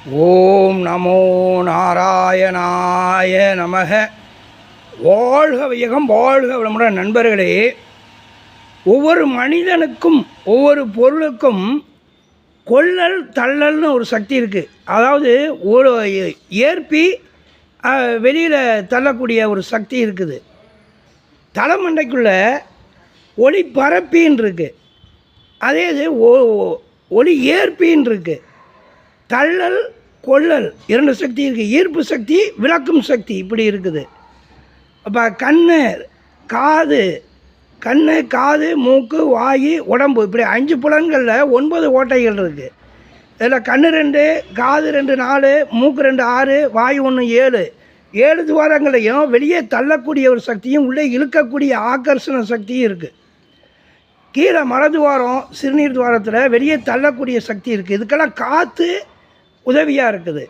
ஓம் நமோ நாராயணாய நமக. வாழ்க வையகம், வாழ்க வளமுடன். நண்பர்களே, ஒவ்வொரு மனிதனுக்கும் ஒவ்வொரு பொருளுக்கும் கொள்ளல் தள்ளல்னு ஒரு சக்தி இருக்குது. அதாவது ஒரு ஏற்பி வெளியில் தள்ளக்கூடிய ஒரு சக்தி இருக்குது. தலைமண்டைக்குள்ளே ஒளி பரப்பின்னு இருக்குது, அதே இது ஒளி ஏற்பின்னு இருக்குது. தள்ளல் கொள்ளல் இரண்டு சக்தி இருக்குது. ஈர்ப்பு சக்தி, விளக்கும் சக்தி இப்படி இருக்குது. அப்போ கண்ணு காது மூக்கு வாயு உடம்பு இப்படி 5 புலன்களில் 9 ஓட்டைகள் இருக்குது. இதில் கண்ணு 2, காது 2 4, மூக்கு 2 6, வாயு 1 7 துவாரங்களையும் வெளியே தள்ளக்கூடிய ஒரு சக்தியும் உள்ளே இழுக்கக்கூடிய ஆகர்ஷண சக்தியும் இருக்குது. கீழே மலதுவாரம் சிறுநீர் துவாரத்தில் வெளியே தள்ளக்கூடிய சக்தி இருக்குது. இதுக்கெல்லாம் காற்று உதவியாக இருக்குது.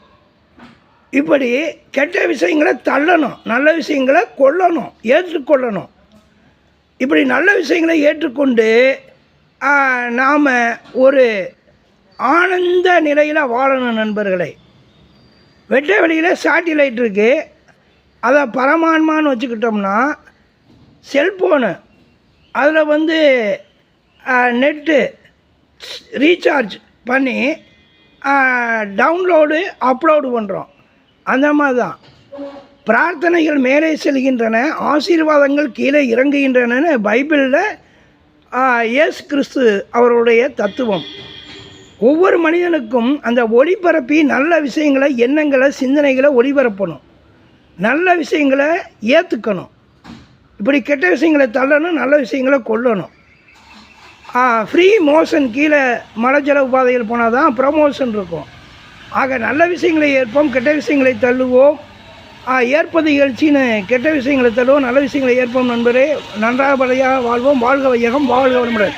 இப்படி கெட்ட விஷயங்களை தள்ளணும், நல்ல விஷயங்களை கொள்ளணும், ஏற்றுக்கொள்ளணும். இப்படி நல்ல விஷயங்களை ஏற்றுக்கொண்டு நாம் ஒரு ஆனந்த நிலையில் வாழணும். நண்பர்களை, வெட்ட வெளியில் சேட்டிலைட் இருக்குது, அதை பரமான்மான்னு வச்சுக்கிட்டோம்னா செல்ஃபோனு அதில் நெட்டு ரீசார்ஜ் பண்ணி டவுன்லோடு அப்லோடு பண்ணுறோம். அந்த மாதிரி தான் பிரார்த்தனைகள் மேலே செல்கின்றன, ஆசீர்வாதங்கள் கீழே இறங்குகின்றன பைபிளில் இயேசு கிறிஸ்து அவருடைய தத்துவம். ஒவ்வொரு மனிதனுக்கும் அந்த ஒளிபரப்பி நல்ல விஷயங்களை, எண்ணங்களை, சிந்தனைகளை ஒளிபரப்பணும், நல்ல விஷயங்களை ஏற்றுக்கணும். இப்படி கெட்ட விஷயங்களை தள்ளணும், நல்ல விஷயங்களை கொள்ளணும். ஃப்ரீ மோஷன், கீழே மலஜல உபாதைகள் போனால் தான் ப்ரமோஷன் இருக்கும். ஆக நல்ல விஷயங்களை ஏற்போம், கெட்ட விஷயங்களை தள்ளுவோம். ஏற்பது இகழ்ச்சின்னு கெட்ட விஷயங்களை தள்ளுவோம், நல்ல விஷயங்களை ஏற்போம். நண்பரே, நன்றாக பலையாக வாழ்வோம். வாழ்க வையகம், வாழ்க வளமுடன்.